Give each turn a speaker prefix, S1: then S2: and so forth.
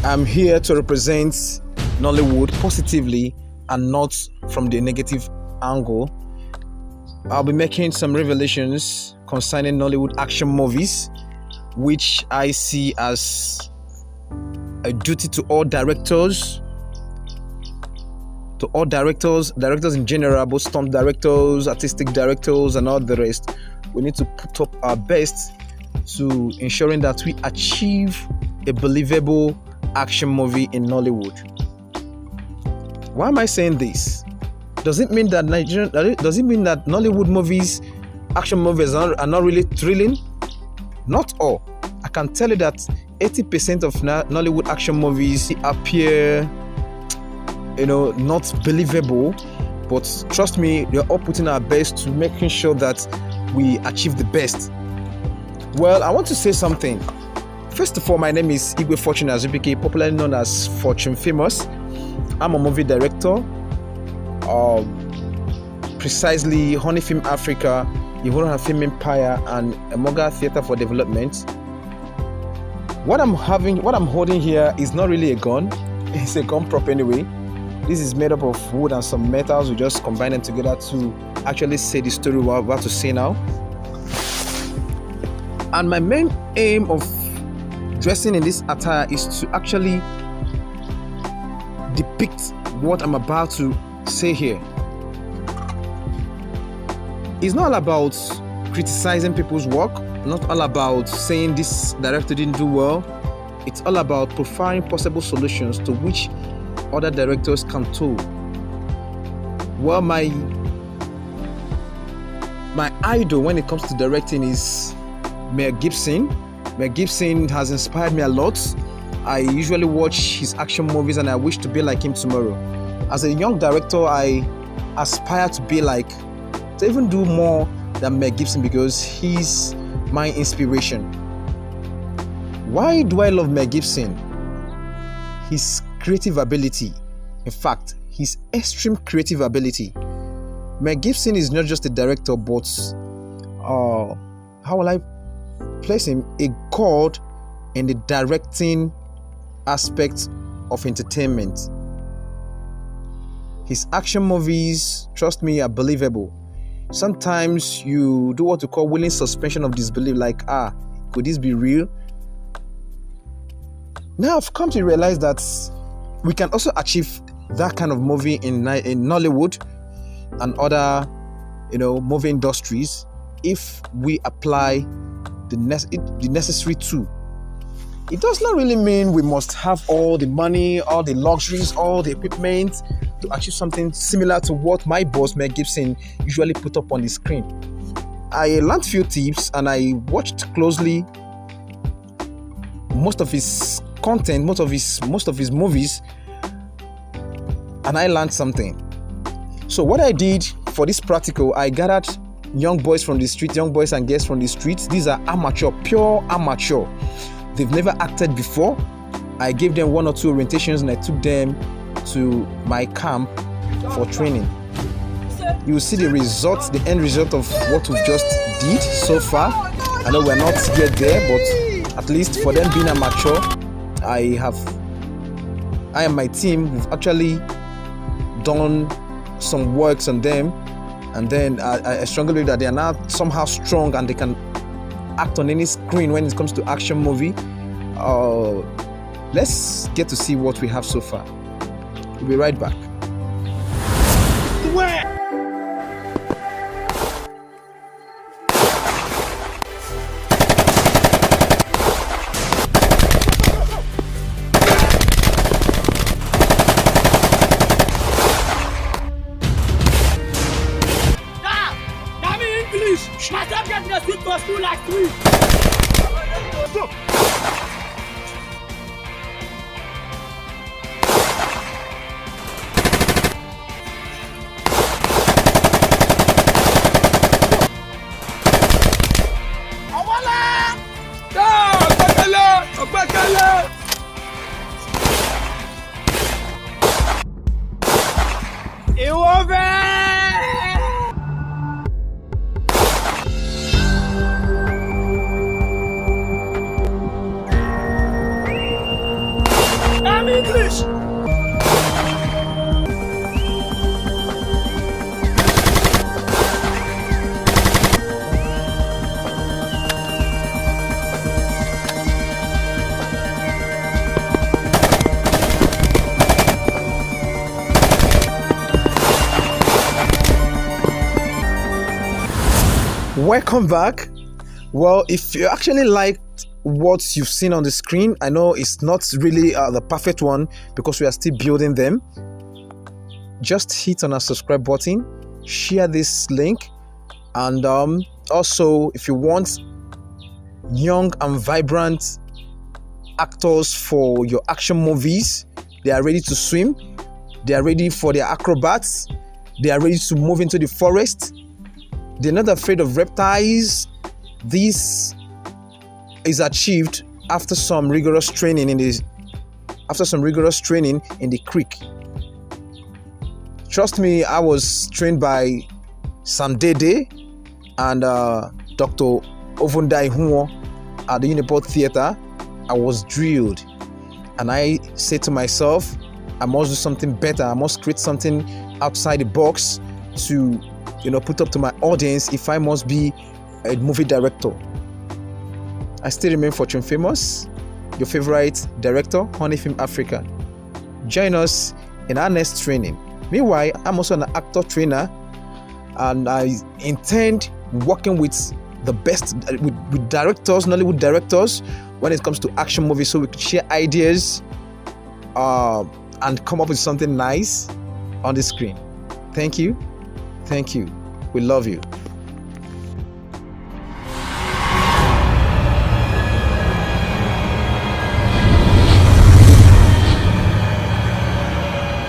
S1: I'm here to represent Nollywood positively and not from the negative angle. I'll be making some revelations concerning Nollywood action movies, which I see as a duty to all directors, directors in general, both stunt directors, artistic directors, and all the rest. We need to put up our best to ensuring that we achieve a believable action movie in Nollywood. Why am I saying this? Does it mean that Nollywood movies, action movies are not really thrilling? Not all. I can tell you that 80% of Nollywood action movies appear, not believable. But trust me, we are all putting our best to making sure that we achieve the best. Well, I want to say something. First of all, my name is Igwe Fortune Azubike, popularly known as Fortune Famous. I'm a movie director, precisely Honey Film Africa, Ivora Film Empire, and Emoga Theatre for Development. What I'm holding here is not really a gun. It's a gun prop anyway. This is made up of wood and some metals. We just combine them together to actually say the story we're about to say now. And my main aim of dressing in this attire is to actually depict what I'm about to say here. It's not all about criticizing people's work, not all about saying this director didn't do well. It's all about providing possible solutions to which other directors can too. Well, my idol when it comes to directing is Mel Gibson. Mel Gibson has inspired me a lot. I usually watch his action movies and I wish to be like him tomorrow. As a young director, I aspire to even do more than Mel Gibson because he's my inspiration. Why do I love Mel Gibson? His creative ability. In fact, his extreme creative ability. Mel Gibson is not just a director, but how will I place him? A god in the directing aspect of entertainment. His action movies, trust me, are believable. Sometimes you do what you call willing suspension of disbelief, like, could this be real? Now I've come to realize that we can also achieve that kind of movie in Nollywood and other, movie industries if we apply the necessary tool. It does not really mean we must have all the money, all the luxuries, all the equipment to achieve something similar to what my boss, Mel Gibson, usually put up on the screen. I learned few tips and I watched closely most of his content, most of his movies, and I learned something. So what I did for this practical, I gathered young boys from the street, young boys and girls from the streets. These are amateur, pure amateur. They've never acted before. I gave them 1 or 2 orientations and I took them to my camp for training. You will see the results, the end result of what we've just did so far. I know we're not yet there, but at least for them being amateur, I and my team, we've actually done some works on them, and then I strongly believe that they are now somehow strong and they can act on any screen when it comes to action movie. Let's get to see what we have so far. We'll be right back. Welcome back. Well, if you actually liked what you've seen on the screen, I know it's not really the perfect one because we are still building them. Just hit on our subscribe button, share this link, and also if you want young and vibrant actors for your action movies, they are ready to swim, they are ready for their acrobats, they are ready to move into the forest, they're not afraid of reptiles. This is achieved after some rigorous training in the creek. Trust me, I was trained by Sam Dede and Dr. Ovundai Huo at the Uniport Theatre. I was drilled, and I said to myself, I must do something better. I must create something outside the box to, put up to my audience if I must be a movie director. I still remain Fortune Famous, your favorite director, Honey Film Africa. Join us in our next training. Meanwhile, I'm also an actor trainer, and I intend working with the best, with directors, Nollywood directors, when it comes to action movies, so we can share ideas and come up with something nice on the screen. Thank you. We love you.